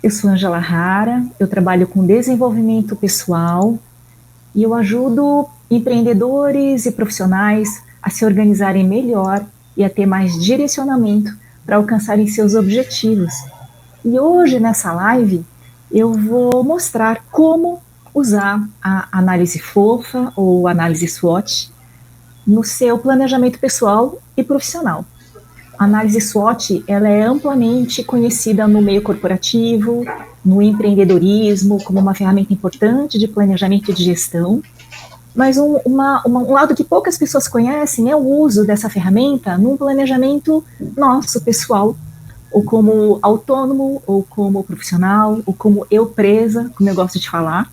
Eu sou Angela Rara, eu trabalho com desenvolvimento pessoal e eu ajudo empreendedores e profissionais a se organizarem melhor e a ter mais direcionamento para alcançarem seus objetivos. E hoje, nessa live, eu vou mostrar como usar a análise fofa ou análise SWOT no seu planejamento pessoal e profissional. A análise SWOT ela é amplamente conhecida no meio corporativo, no empreendedorismo, como uma ferramenta importante de planejamento e de gestão. Mas um lado que poucas pessoas conhecem é o uso dessa ferramenta num planejamento nosso, pessoal, ou como autônomo, ou como profissional, ou como eu presa, como eu gosto de falar.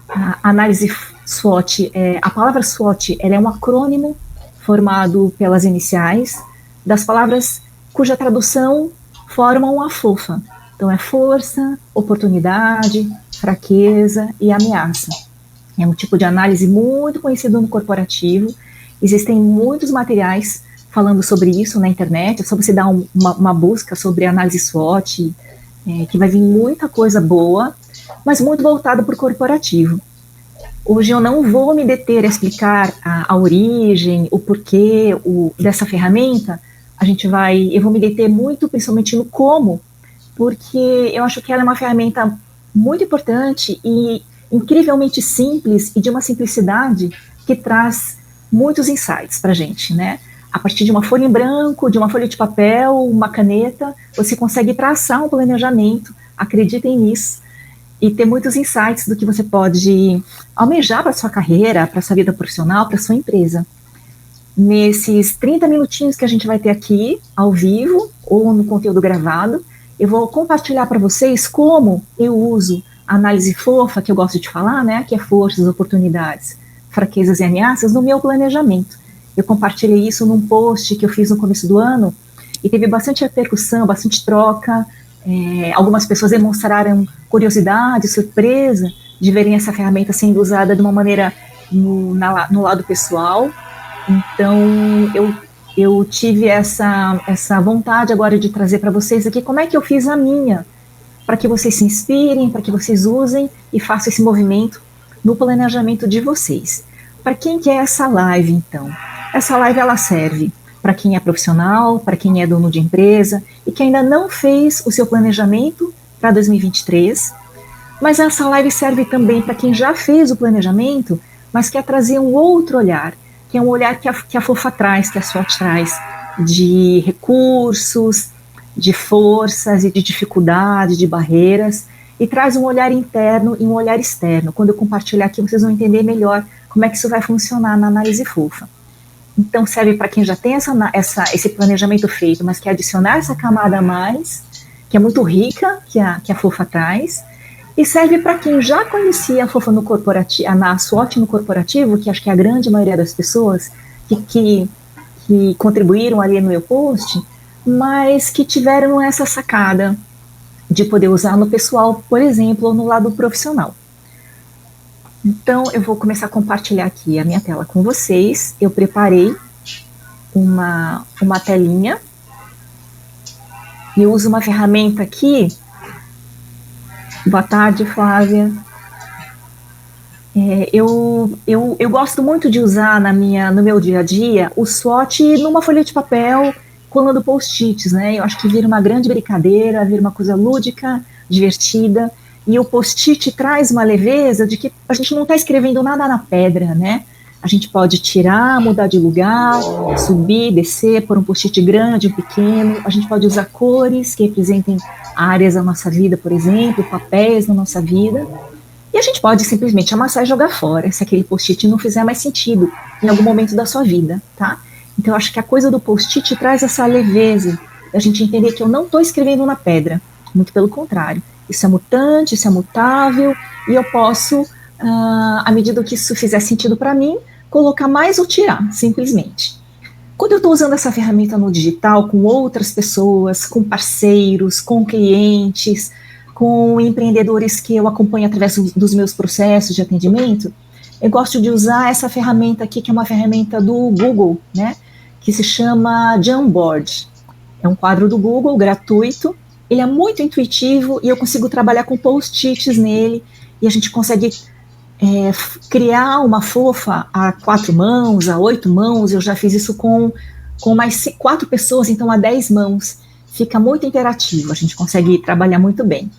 A análise SWOT, a palavra SWOT ela é um acrônimo formado pelas iniciais das palavras cuja tradução formam a fofa. Então, é força, oportunidade, fraqueza e ameaça. É um tipo de análise muito conhecido no corporativo. Existem muitos materiais falando sobre isso na internet. É só você dar uma busca sobre análise SWOT, que vai vir muita coisa boa, mas muito voltada para o corporativo. Hoje eu não vou me deter a explicar a origem, o porquê dessa ferramenta. Eu vou me deter muito principalmente no como, porque eu acho que ela é uma ferramenta muito importante e incrivelmente simples e de uma simplicidade que traz muitos insights para a gente, né? A partir de uma folha em branco, de uma folha de papel, uma caneta, você consegue traçar um planejamento, acreditem nisso, e ter muitos insights do que você pode almejar para sua carreira, para sua vida profissional, para sua empresa. Nesses 30 minutinhos que a gente vai ter aqui, ao vivo, ou no conteúdo gravado, eu vou compartilhar para vocês como eu uso a análise fofa, que eu gosto de falar, né, que é forças, oportunidades, fraquezas e ameaças, no meu planejamento. Eu compartilhei isso num post que eu fiz no começo do ano, e teve bastante repercussão, bastante troca. Algumas pessoas demonstraram curiosidade, surpresa de verem essa ferramenta sendo usada de uma maneira no lado pessoal. Então, eu tive essa vontade agora de trazer para vocês aqui como é que eu fiz a minha, para que vocês se inspirem, para que vocês usem e façam esse movimento no planejamento de vocês. Para quem quer essa live, então? Essa live ela serve para quem é profissional, para quem é dono de empresa e que ainda não fez o seu planejamento para 2023, mas essa live serve também para quem já fez o planejamento, mas quer trazer um outro olhar, que é um olhar que a fofa traz, que a SWOT traz, de recursos, de forças e de dificuldades, de barreiras, e traz um olhar interno e um olhar externo. Quando eu compartilhar aqui, vocês vão entender melhor como é que isso vai funcionar na análise fofa. Então, serve para quem já tem esse planejamento feito, mas quer adicionar essa camada a mais, que é muito rica, que a fofa traz, e serve para quem já conhecia a fofa no corporativo, a SWOT no corporativo, que acho que é a grande maioria das pessoas que contribuíram ali no meu post, mas que tiveram essa sacada de poder usar no pessoal, por exemplo, ou no lado profissional. Então, eu vou começar a compartilhar aqui a minha tela com vocês. Eu preparei uma telinha e eu uso uma ferramenta aqui. Boa tarde, Flávia. Eu gosto muito de usar no meu dia a dia o SWOT numa folha de papel, colando post-its, né? Eu acho que vira uma grande brincadeira, vira uma coisa lúdica, divertida. E o post-it traz uma leveza de que a gente não está escrevendo nada na pedra, né? A gente pode tirar, mudar de lugar, subir, descer, pôr um post-it grande, um pequeno. A gente pode usar cores que representem áreas da nossa vida, por exemplo, papéis na nossa vida. E a gente pode simplesmente amassar e jogar fora, se aquele post-it não fizer mais sentido em algum momento da sua vida, tá? Então, eu acho que a coisa do post-it traz essa leveza, da gente entender que eu não estou escrevendo na pedra, muito pelo contrário. Isso é mutante, isso é mutável, e eu posso, à medida que isso fizer sentido para mim, colocar mais ou tirar, simplesmente. Quando eu estou usando essa ferramenta no digital, com outras pessoas, com parceiros, com clientes, com empreendedores que eu acompanho através dos meus processos de atendimento, eu gosto de usar essa ferramenta aqui, que é uma ferramenta do Google, né, que se chama Jamboard. É um quadro do Google, gratuito, ele é muito intuitivo e eu consigo trabalhar com post-its nele e a gente consegue criar uma fofa a 4 mãos, a 8 mãos. Eu já fiz isso com mais 4 pessoas, então a 10 mãos. Fica muito interativo, a gente consegue trabalhar muito bem.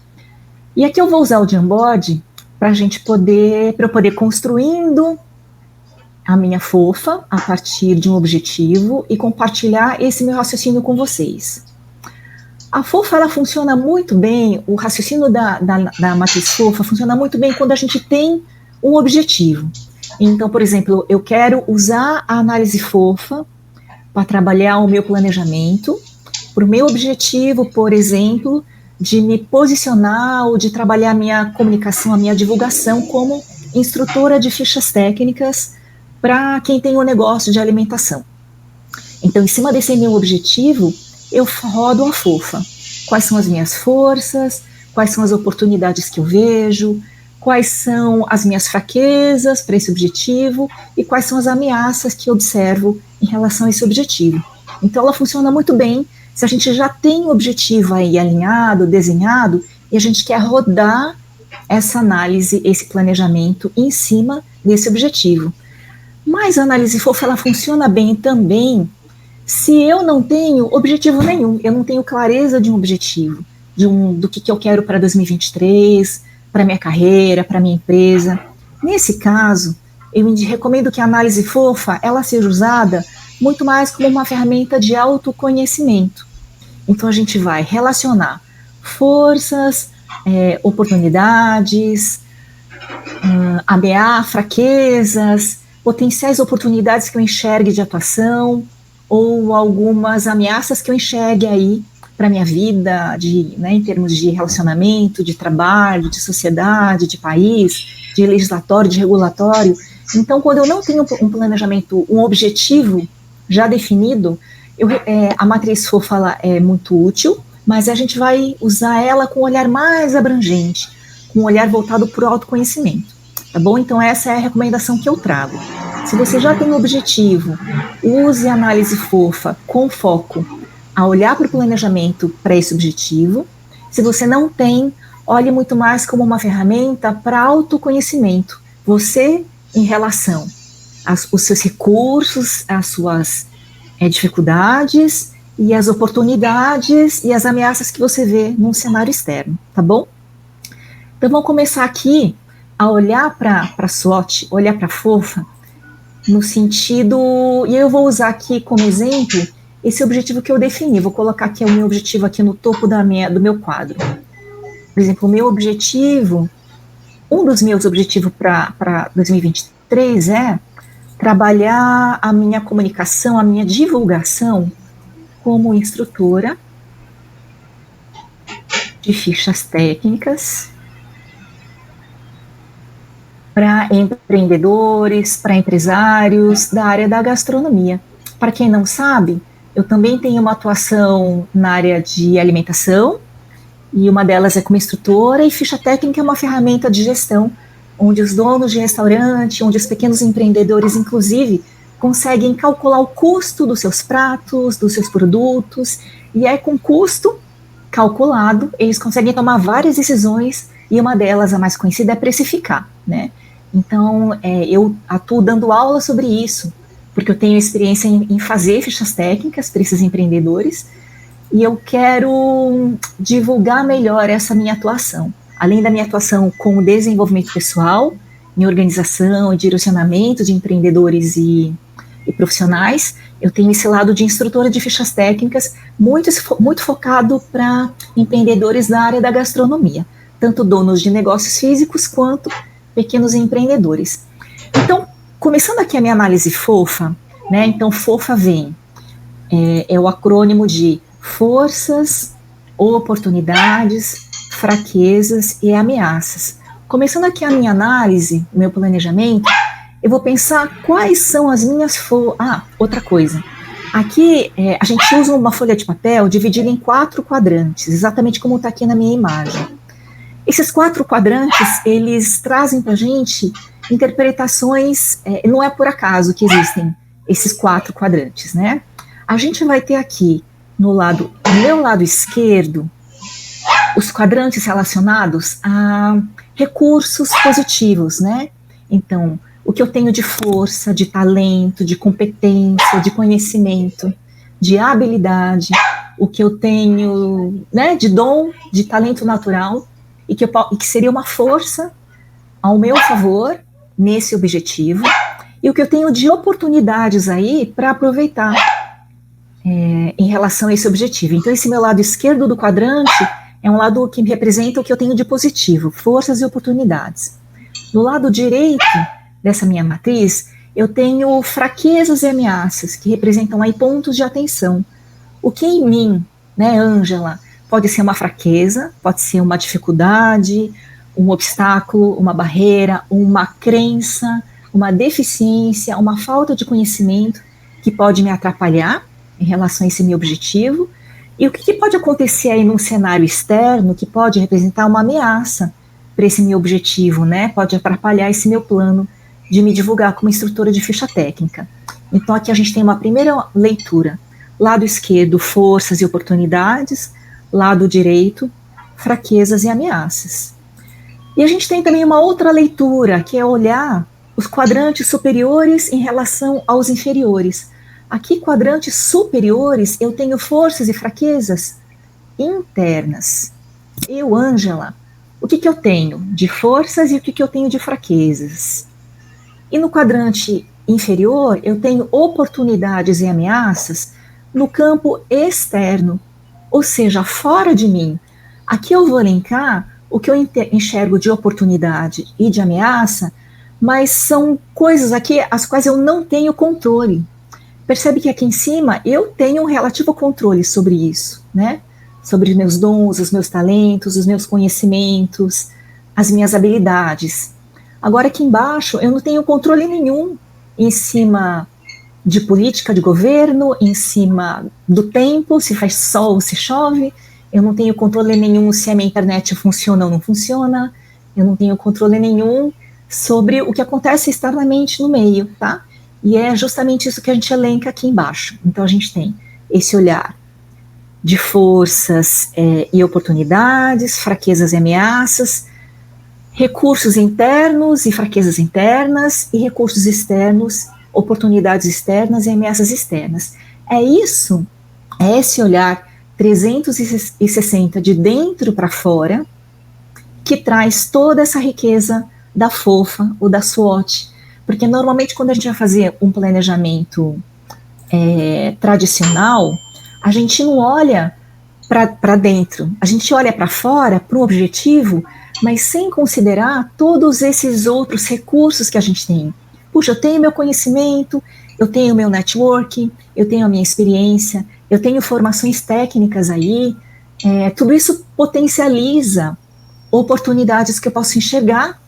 E aqui eu vou usar o Jamboard para eu poder construindo a minha fofa a partir de um objetivo e compartilhar esse meu raciocínio com vocês. A fofa, ela funciona muito bem, o raciocínio da matriz fofa funciona muito bem quando a gente tem um objetivo. Então, por exemplo, eu quero usar a análise fofa para trabalhar o meu planejamento, para o meu objetivo, por exemplo, de me posicionar ou de trabalhar a minha comunicação, a minha divulgação como instrutora de fichas técnicas para quem tem um negócio de alimentação. Então, em cima desse meu objetivo, eu rodo a fofa. Quais são as minhas forças, quais são as oportunidades que eu vejo, quais são as minhas fraquezas para esse objetivo e quais são as ameaças que eu observo em relação a esse objetivo. Então, ela funciona muito bem se a gente já tem o objetivo aí alinhado, desenhado, e a gente quer rodar essa análise, esse planejamento em cima desse objetivo. Mas a análise fofa, ela funciona bem também se eu não tenho objetivo nenhum, eu não tenho clareza de um objetivo, do que eu quero para 2023, para minha carreira, para minha empresa. Nesse caso, eu recomendo que a análise fofa, ela seja usada muito mais como uma ferramenta de autoconhecimento. Então a gente vai relacionar forças, oportunidades, ameaças, fraquezas, potenciais oportunidades que eu enxergue de atuação, ou algumas ameaças que eu enxergue aí para minha vida, em termos de relacionamento, de trabalho, de sociedade, de país, de legislatório, de regulatório. Então, quando eu não tenho um planejamento, um objetivo já definido, a matriz fofa ela é muito útil, mas a gente vai usar ela com um olhar mais abrangente, com um olhar voltado para o autoconhecimento. Tá bom? Então, essa é a recomendação que eu trago. Se você já tem um objetivo, use a análise fofa com foco a olhar para o planejamento para esse objetivo. Se você não tem, olhe muito mais como uma ferramenta para autoconhecimento. Você, em relação aos seus recursos, às suas dificuldades e as oportunidades e as ameaças que você vê num cenário externo, tá bom? Então, vamos começar aqui a olhar para a SWOT, olhar para a fofa, no sentido, e eu vou usar aqui como exemplo esse objetivo que eu defini. Vou colocar aqui o meu objetivo aqui no topo do meu quadro. Por exemplo, o meu objetivo, um dos meus objetivos para 2023 é trabalhar a minha comunicação, a minha divulgação como instrutora de fichas técnicas para empreendedores, para empresários da área da gastronomia. Para quem não sabe, eu também tenho uma atuação na área de alimentação, e uma delas é como instrutora, e ficha técnica é uma ferramenta de gestão, onde os donos de restaurante, onde os pequenos empreendedores, inclusive, conseguem calcular o custo dos seus pratos, dos seus produtos, e aí com custo calculado, eles conseguem tomar várias decisões, e uma delas, a mais conhecida, é precificar, né? Então, eu atuo dando aula sobre isso, porque eu tenho experiência em fazer fichas técnicas para esses empreendedores, e eu quero divulgar melhor essa minha atuação. Além da minha atuação com o desenvolvimento pessoal, em organização e direcionamento de empreendedores e profissionais, eu tenho esse lado de instrutora de fichas técnicas, muito focado para empreendedores da área da gastronomia, tanto donos de negócios físicos quanto pequenos empreendedores. Então, começando aqui a minha análise fofa, né? Então, fofa é o acrônimo de forças, oportunidades, fraquezas e ameaças. Começando aqui a minha análise, o meu planejamento, eu vou pensar quais são as minhas outra coisa. Aqui a gente usa uma folha de papel dividida em 4 quadrantes, exatamente como está aqui na minha imagem. Esses 4 quadrantes, eles trazem para a gente interpretações, não é por acaso que existem esses 4 quadrantes, né? A gente vai ter aqui no meu lado esquerdo, os quadrantes relacionados a recursos positivos, né? Então, o que eu tenho de força, de talento, de competência, de conhecimento, de habilidade, o que eu tenho, né, de dom, de talento natural, e que seria uma força ao meu favor nesse objetivo, e o que eu tenho de oportunidades aí para aproveitar em relação a esse objetivo. Então, esse meu lado esquerdo do quadrante é um lado que me representa o que eu tenho de positivo, forças e oportunidades. Do lado direito dessa minha matriz, eu tenho fraquezas e ameaças, que representam aí pontos de atenção. O que em mim, né, Ângela, pode ser uma fraqueza, pode ser uma dificuldade, um obstáculo, uma barreira, uma crença, uma deficiência, uma falta de conhecimento que pode me atrapalhar em relação a esse meu objetivo. E o que pode acontecer aí num cenário externo que pode representar uma ameaça para esse meu objetivo, né? Pode atrapalhar esse meu plano de me divulgar como instrutora de ficha técnica. Então aqui a gente tem uma primeira leitura. Lado esquerdo, forças e oportunidades. Lado direito, fraquezas e ameaças. E a gente tem também uma outra leitura, que é olhar os quadrantes superiores em relação aos inferiores. Aqui, quadrantes superiores, eu tenho forças e fraquezas internas. Eu, Ângela, o que eu tenho de forças e o que eu tenho de fraquezas? E no quadrante inferior, eu tenho oportunidades e ameaças no campo externo, ou seja, fora de mim. Aqui eu vou elencar o que eu enxergo de oportunidade e de ameaça, mas são coisas aqui as quais eu não tenho controle. Percebe que aqui em cima eu tenho um relativo controle sobre isso, né? Sobre os meus dons, os meus talentos, os meus conhecimentos, as minhas habilidades. Agora aqui embaixo eu não tenho controle nenhum em cima de política de governo, em cima do tempo, se faz sol ou se chove. Eu não tenho controle nenhum se a minha internet funciona ou não funciona. Eu não tenho controle nenhum sobre o que acontece externamente no meio, tá? E é justamente isso que a gente elenca aqui embaixo. Então a gente tem esse olhar de forças e oportunidades, fraquezas e ameaças, recursos internos e fraquezas internas, e recursos externos, oportunidades externas e ameaças externas. É isso, é esse olhar 360 de dentro para fora que traz toda essa riqueza da FOFA ou da SWOT. Porque normalmente quando a gente vai fazer um planejamento tradicional, a gente não olha para dentro, a gente olha para fora, para um objetivo, mas sem considerar todos esses outros recursos que a gente tem. Puxa, eu tenho meu conhecimento, eu tenho meu network, eu tenho a minha experiência, eu tenho formações técnicas aí, tudo isso potencializa oportunidades que eu posso enxergar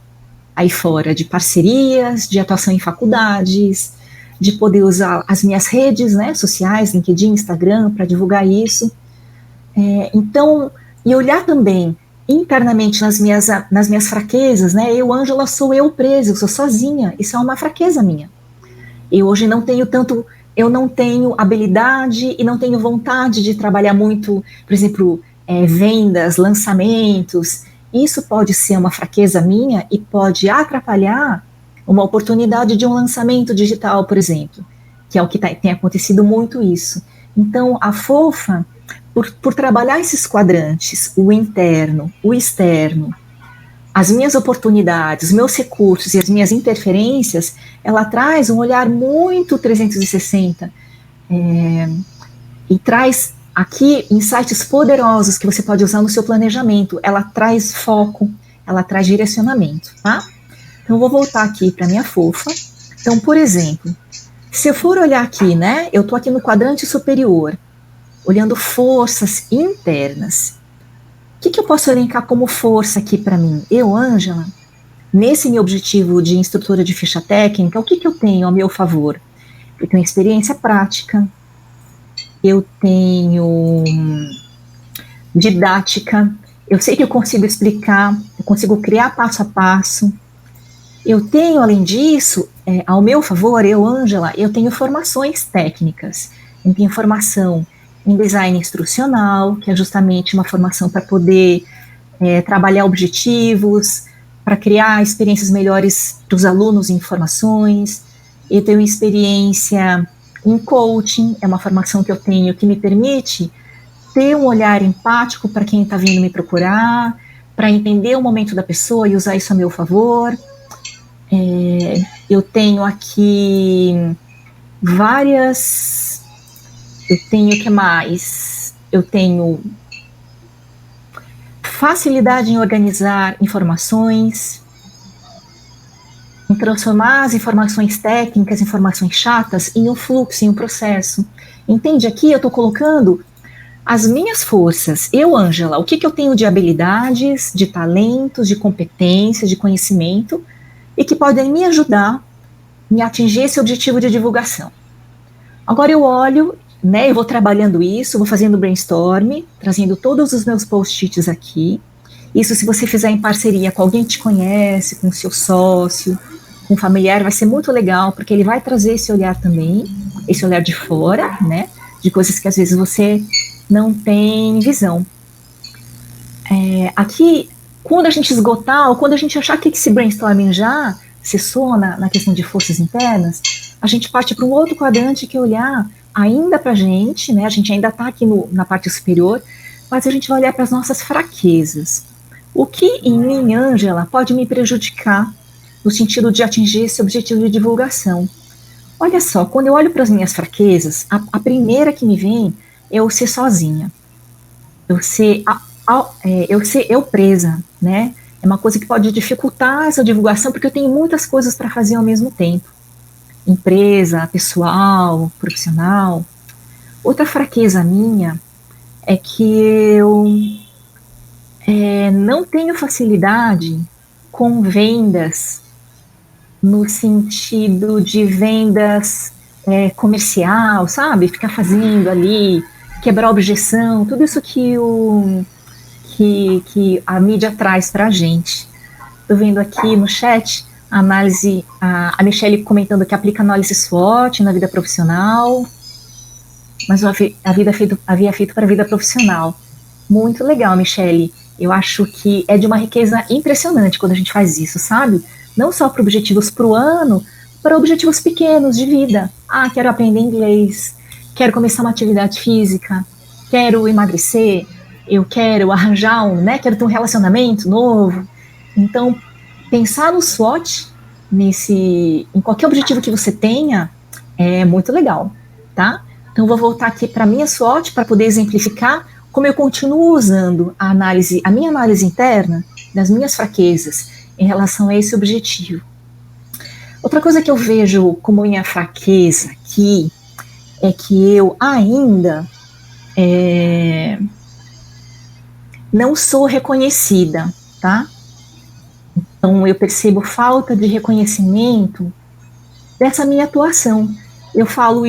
aí fora, de parcerias, de atuação em faculdades, de poder usar as minhas redes, né, sociais, LinkedIn, Instagram, para divulgar isso. Então, e olhar também internamente nas minhas fraquezas, né, eu, Ângela, sou eu presa, eu sou sozinha, isso é uma fraqueza minha. Eu hoje não tenho tanto, eu não tenho habilidade e não tenho vontade de trabalhar muito, por exemplo, vendas, lançamentos. Isso pode ser uma fraqueza minha e pode atrapalhar uma oportunidade de um lançamento digital, por exemplo, que é o que tem acontecido muito isso. Então, a FOFA, por trabalhar esses quadrantes, o interno, o externo, as minhas oportunidades, os meus recursos e as minhas interferências, ela traz um olhar muito 360 e traz aqui insights poderosos que você pode usar no seu planejamento. Ela traz foco, ela traz direcionamento, tá? Então, eu vou voltar aqui para minha FOFA. Então, por exemplo, se eu for olhar aqui, né, eu estou aqui no quadrante superior, olhando forças internas. O que eu posso elencar como força aqui para mim? Eu, Ângela, nesse meu objetivo de instrutora de ficha técnica, o que eu tenho a meu favor? Eu tenho experiência prática, eu tenho didática, eu sei que eu consigo explicar, eu consigo criar passo a passo. Eu tenho, além disso, ao meu favor, eu, Ângela, eu tenho formações técnicas, eu tenho formação em design instrucional, que é justamente uma formação para poder trabalhar objetivos, para criar experiências melhores para os alunos em informações. Eu tenho experiência em coaching, é uma formação que eu tenho que me permite ter um olhar empático para quem está vindo me procurar, para entender o momento da pessoa e usar isso a meu favor. Eu tenho aqui várias. Eu tenho o que mais? Eu tenho facilidade em organizar informações, em transformar as informações técnicas, informações chatas, em um fluxo, em um processo. Entende? Aqui eu estou colocando as minhas forças. Eu, Ângela, o que eu tenho de habilidades, de talentos, de competências, de conhecimento, e que podem me ajudar em atingir esse objetivo de divulgação. Agora eu olho, né, eu vou trabalhando isso, vou fazendo brainstorm, trazendo todos os meus post-its aqui. Isso se você fizer em parceria com alguém que te conhece, com seu sócio, com um familiar, vai ser muito legal, porque ele vai trazer esse olhar também, esse olhar de fora, né, de coisas que às vezes você não tem visão. Aqui, quando a gente esgotar, ou quando a gente achar que esse brainstorming já cessou na questão de forças internas, a gente parte para um outro quadrante que é olhar ainda para a gente, né? A gente ainda está aqui na parte superior, mas a gente vai olhar para as nossas fraquezas. O que em mim, Ângela, pode me prejudicar no sentido de atingir esse objetivo de divulgação? Olha só, quando eu olho para as minhas fraquezas, a primeira que me vem é eu ser sozinha. Eu ser eu presa, né? É uma coisa que pode dificultar essa divulgação, porque eu tenho muitas coisas para fazer ao mesmo tempo. Empresa, pessoal, profissional. Outra fraqueza minha é que eu não tenho facilidade com vendas, no sentido de vendas comercial, sabe? Ficar fazendo ali, quebrar objeção, tudo isso que a mídia traz para a gente. Estou vendo aqui no chat a Michelle comentando que aplica análise SWOT na vida profissional, mas havia feito para a vida profissional. Muito legal, Michelle. Eu acho que é de uma riqueza impressionante quando a gente faz isso, sabe? Não só para objetivos para o ano, para objetivos pequenos de vida. Ah, quero aprender inglês, quero começar uma atividade física, quero emagrecer, eu quero arranjar quero ter um relacionamento novo. Então, pensar no SWOT, em qualquer objetivo que você tenha, é muito legal, tá? Então, vou voltar aqui para a minha SWOT para poder exemplificar como eu continuo usando a minha análise interna das minhas fraquezas em relação a esse objetivo. Outra coisa que eu vejo como minha fraqueza aqui é que eu ainda não sou reconhecida, tá? Então, eu percebo falta de reconhecimento dessa minha atuação. Eu falo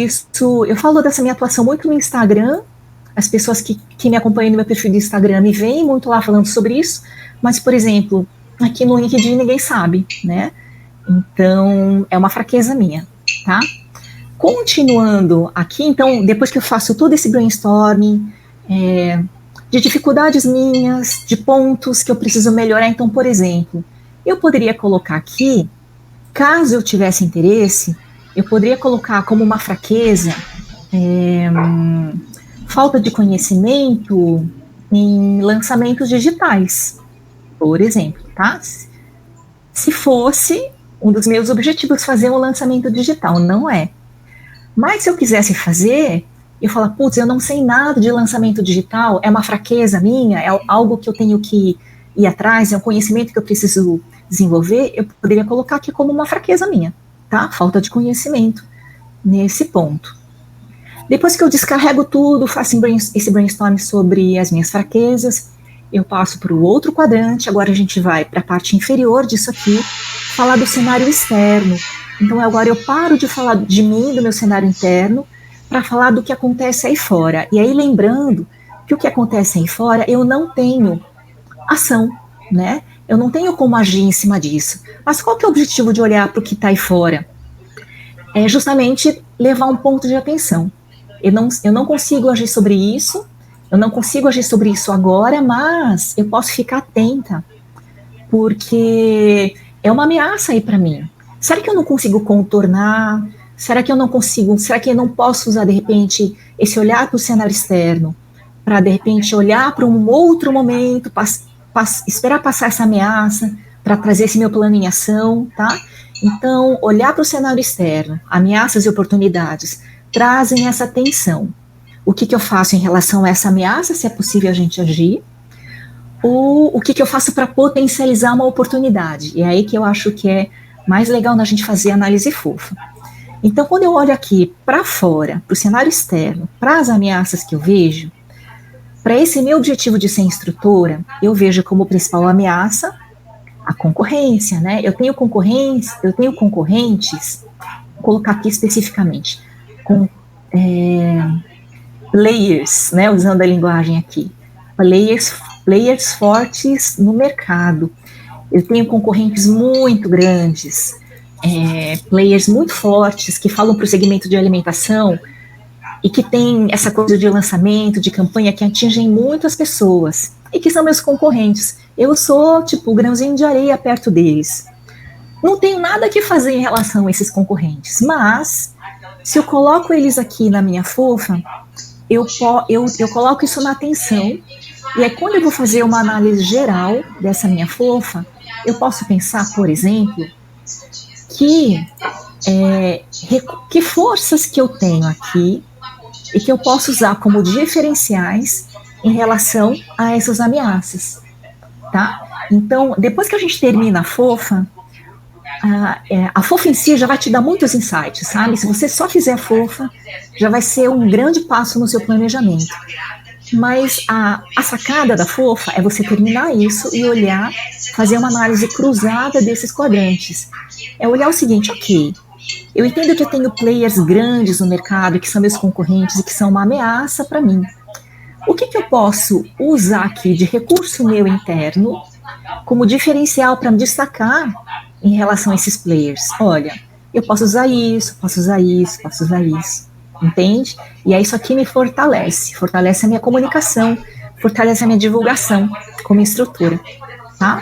dessa minha atuação muito no Instagram. As pessoas que me acompanham no meu perfil do Instagram me veem muito lá falando sobre isso, mas, por exemplo, aqui no LinkedIn ninguém sabe, né? Então, é uma fraqueza minha, tá? Continuando aqui, então, depois que eu faço todo esse brainstorming, de dificuldades minhas, de pontos que eu preciso melhorar, então, por exemplo, eu poderia colocar aqui, caso eu tivesse interesse, eu poderia colocar como uma fraqueza falta de conhecimento em lançamentos digitais, por exemplo, tá? Se fosse um dos meus objetivos fazer um lançamento digital, não é. Mas se eu quisesse fazer, eu falo, putz, eu não sei nada de lançamento digital, é uma fraqueza minha, é algo que eu tenho que ir atrás, é um conhecimento que eu preciso desenvolver, eu poderia colocar aqui como uma fraqueza minha, tá? Falta de conhecimento nesse ponto. Depois que eu descarrego tudo, faço esse brainstorm sobre as minhas fraquezas, eu passo para o outro quadrante, agora a gente vai para a parte inferior disso aqui, falar do cenário externo. Então agora eu paro de falar de mim, do meu cenário interno, para falar do que acontece aí fora. E aí lembrando que o que acontece aí fora, eu não tenho ação, né? Eu não tenho como agir em cima disso. Mas qual que é o objetivo de olhar para o que está aí fora? É justamente levar um ponto de atenção. eu não consigo agir sobre isso, eu não consigo agir sobre isso agora, mas eu posso ficar atenta, porque é uma ameaça aí para mim. Será que eu não consigo contornar? Será que eu não consigo? Será que eu não posso usar, de repente, esse olhar para o cenário externo, para, de repente, olhar para um outro momento, esperar passar essa ameaça, para trazer esse meu plano em ação, tá? Então, olhar para o cenário externo, ameaças e oportunidades, trazem essa tensão. O que eu faço em relação a essa ameaça, se é possível a gente agir, ou o que eu faço para potencializar uma oportunidade. E é aí que eu acho que é mais legal na gente fazer análise fofa. Então, quando eu olho aqui para fora, para o cenário externo, para as ameaças que eu vejo, para esse meu objetivo de ser instrutora, eu vejo como principal ameaça a concorrência, né? Eu tenho concorrentes, vou colocar aqui especificamente, com players, né? Usando a linguagem aqui, players fortes no mercado. Eu tenho concorrentes muito grandes, players muito fortes que falam para o segmento de alimentação e que tem essa coisa de lançamento, de campanha que atingem muitas pessoas e que são meus concorrentes. Eu sou, tipo, o grãozinho de areia perto deles. Não tenho nada que fazer em relação a esses concorrentes, mas se eu coloco eles aqui na minha fofa, eu coloco isso na atenção, e aí quando eu vou fazer uma análise geral dessa minha fofa, eu posso pensar, por exemplo, que forças que eu tenho aqui e que eu posso usar como diferenciais em relação a essas ameaças, tá? Então, depois que a gente termina a fofa em si já vai te dar muitos insights, sabe? Se você só fizer a fofa, já vai ser um grande passo no seu planejamento. Mas a sacada da fofa é você terminar isso e olhar, fazer uma análise cruzada desses quadrantes. É olhar o seguinte, ok, eu entendo que eu tenho players grandes no mercado, que são meus concorrentes e que são uma ameaça para mim. O que eu posso usar aqui de recurso meu interno como diferencial para me destacar em relação a esses players? Olha, eu posso usar isso, posso usar isso, posso usar isso, entende? E aí isso aqui me fortalece a minha comunicação, fortalece a minha divulgação como instrutora, tá?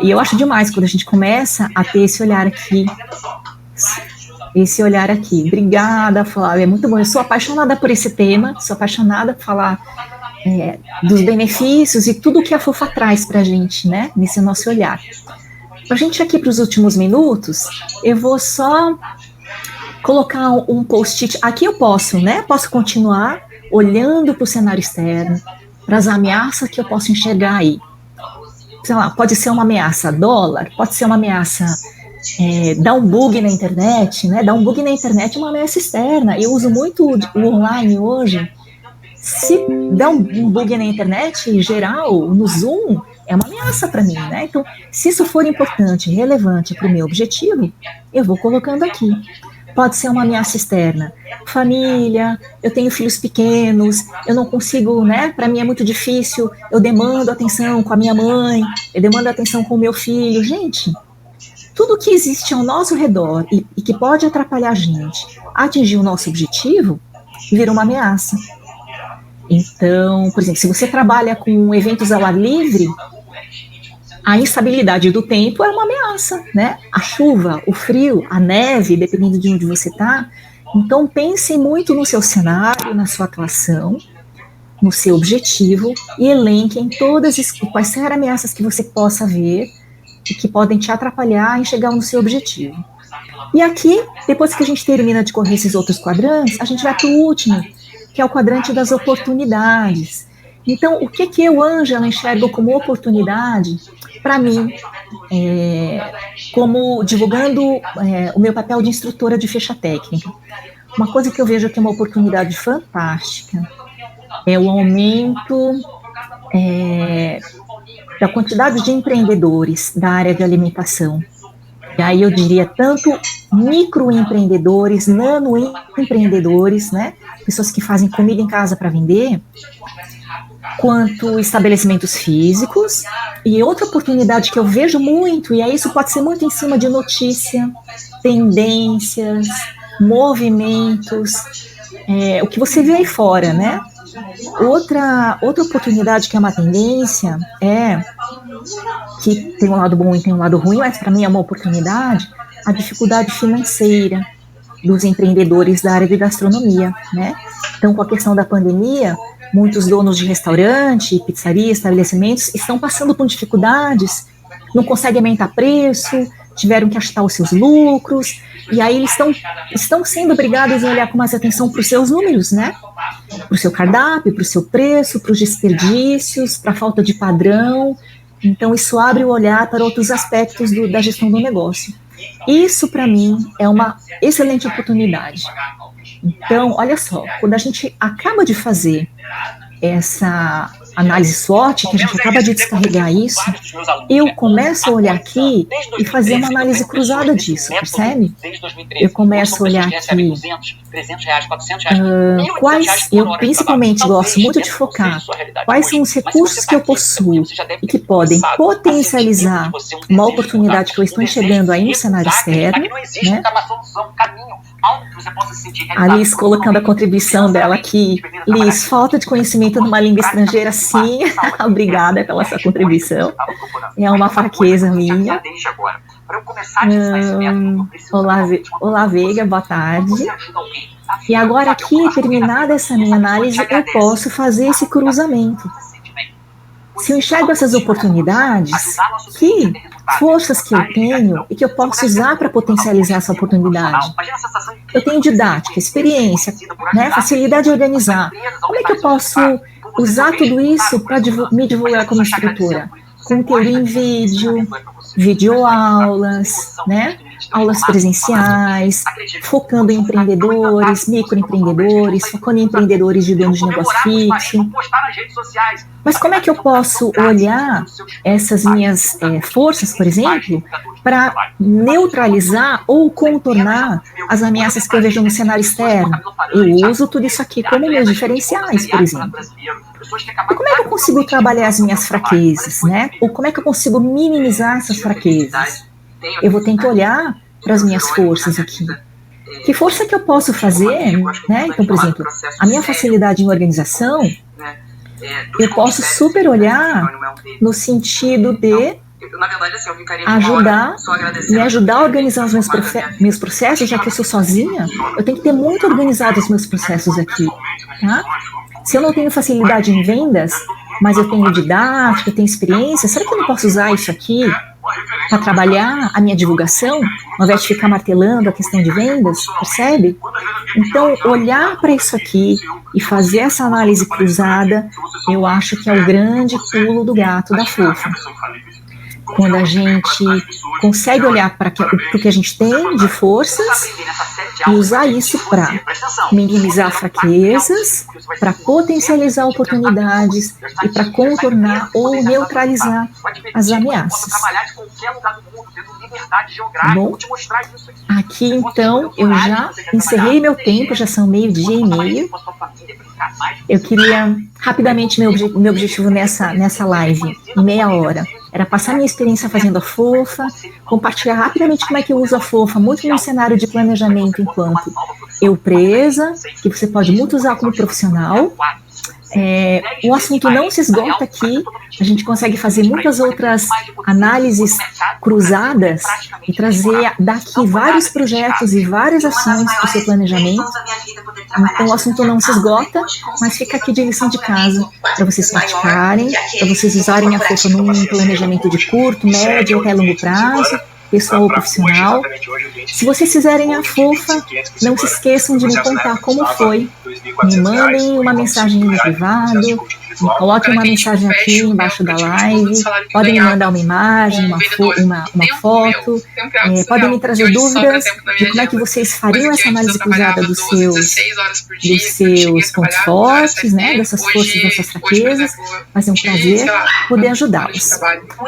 E eu acho demais quando a gente começa a ter esse olhar aqui. Obrigada, Flávia, é muito bom. Eu sou apaixonada por esse tema, sou apaixonada por falar dos benefícios e tudo que a fofa traz pra gente, né, nesse nosso olhar. Pra gente aqui para os últimos minutos, eu vou só colocar um post-it. Aqui eu posso, né, posso continuar olhando para o cenário externo, para as ameaças que eu posso enxergar aí. Sei lá, pode ser uma ameaça dólar, pode ser uma ameaça dar um bug na internet, né? Dar um bug na internet é uma ameaça externa. Eu uso muito o online hoje. Se der um bug na internet, em geral, no Zoom, é uma ameaça para mim, né? Então, se isso for importante, relevante para o meu objetivo, eu vou colocando aqui. Pode ser uma ameaça externa. Família, eu tenho filhos pequenos, eu não consigo, né? Para mim é muito difícil, eu demando atenção com a minha mãe, eu demando atenção com o meu filho. Gente, tudo que existe ao nosso redor e que pode atrapalhar a gente a atingir o nosso objetivo, vira uma ameaça. Então, por exemplo, se você trabalha com eventos ao ar livre, a instabilidade do tempo é uma ameaça, né? A chuva, o frio, a neve, dependendo de onde você está. Então, pense muito no seu cenário, na sua atuação, no seu objetivo e elenquem todas quais são as ameaças que você possa ver e que podem te atrapalhar em chegar no seu objetivo. E aqui, depois que a gente termina de correr esses outros quadrantes, a gente vai para o último, que é o quadrante das oportunidades. Então, o que eu, Ângela, enxergo como oportunidade para mim, como divulgando o meu papel de instrutora de ficha técnica? Uma coisa que eu vejo que é uma oportunidade fantástica é o aumento da quantidade de empreendedores da área de alimentação. E aí eu diria tanto microempreendedores, nanoempreendedores, né? Pessoas que fazem comida em casa para vender, quanto estabelecimentos físicos. E outra oportunidade que eu vejo muito, e aí isso pode ser muito em cima de notícia, tendências, movimentos, o que você vê aí fora, né? Outra oportunidade que é uma tendência é que tem um lado bom e tem um lado ruim, mas para mim é uma oportunidade, a dificuldade financeira dos empreendedores da área de gastronomia, né? Então, com a questão da pandemia, muitos donos de restaurante, pizzaria, estabelecimentos estão passando por dificuldades, não conseguem aumentar preço, tiveram que achatar os seus lucros, e aí eles estão sendo obrigados a olhar com mais atenção para os seus números, né? Para o seu cardápio, para o seu preço, para os desperdícios, para a falta de padrão. Então, isso abre o olhar para outros aspectos da gestão do negócio. Isso, para mim, é uma excelente oportunidade. Então, olha só, quando a gente acaba de fazer essa análise SWOT, que a gente acaba de descarregar isso, eu começo a olhar aqui e fazer uma análise cruzada disso, percebe? Eu começo a olhar aqui eu principalmente gosto muito de focar quais são os recursos que eu possuo e que podem potencializar uma oportunidade que eu estou enxergando aí no cenário externo, né? A Liz colocando a contribuição dela aqui. Liz, falta de conhecimento numa língua estrangeira, sim. Obrigada pela sua contribuição. É uma fraqueza minha. Olá, Veiga, boa tarde. E agora aqui, terminada essa minha análise, eu posso fazer esse cruzamento. Se eu enxergo essas oportunidades, que forças que eu tenho e que eu posso usar para potencializar essa oportunidade? Eu tenho didática, experiência, né, facilidade de organizar. Como é que eu posso usar tudo isso para me divulgar como instrutora? Conteúdo em vídeo, videoaulas, né? Aulas presenciais, focando em empreendedores, microempreendedores, focando em empreendedores de dono de negócio fixo. Mas como é que eu posso olhar essas minhas forças, por exemplo, para neutralizar ou contornar as ameaças que eu vejo no cenário externo? Eu uso tudo isso aqui como meus diferenciais, por exemplo. E como é que eu consigo trabalhar as minhas fraquezas, né? Ou como é que eu consigo minimizar essas fraquezas? Eu vou ter que olhar para as minhas forças aqui. Que força que eu posso fazer, né? Então, por exemplo, a minha facilidade em organização, eu posso super olhar no sentido de me ajudar a organizar os meus processos, já que eu sou sozinha, eu tenho que ter muito organizado os meus processos aqui, tá? Se eu não tenho facilidade em vendas, mas eu tenho didática, eu tenho experiência, será que eu não posso usar isso aqui para trabalhar a minha divulgação, ao invés de ficar martelando a questão de vendas, percebe? Então, olhar para isso aqui e fazer essa análise cruzada, eu acho que é o grande pulo do gato da fofa. Quando a gente consegue olhar para o que a gente tem de forças e usar isso para minimizar fraquezas, para potencializar oportunidades e para contornar ou neutralizar as ameaças. Tá bom? Aqui, então, eu já encerrei meu tempo, já são 12:30. Eu queria, rapidamente, meu objetivo nessa live, em meia hora, era passar minha experiência fazendo a fofa, compartilhar rapidamente como é que eu uso a fofa, muito no cenário de planejamento enquanto eu presa, que você pode muito usar como profissional. O assunto não se esgota aqui, a gente consegue fazer muitas outras análises cruzadas e trazer daqui vários projetos e várias ações para o seu planejamento. Então o assunto não se esgota, mas fica aqui de lição de casa para vocês praticarem, para vocês usarem a fofa num planejamento de curto, médio até longo prazo, pessoal ou profissional. Se vocês fizerem a fofa, não se esqueçam de me contar como foi. Me mandem uma mensagem no privado, me coloquem uma mensagem aqui embaixo da live, podem me mandar uma imagem, uma foto, podem me trazer dúvidas de como é que vocês fariam essa análise cruzada dos seus pontos fortes, né, dessas forças, dessas fraquezas. Vai ser um prazer poder ajudá-los.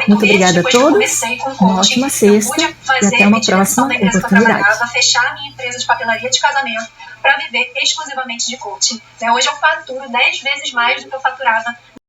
Muito obrigada a todos, uma ótima sexta e até uma próxima oportunidade. Fechar a minha empresa de papelaria de casamento para viver exclusivamente de coaching. Hoje eu faturo 10 vezes mais do que eu faturava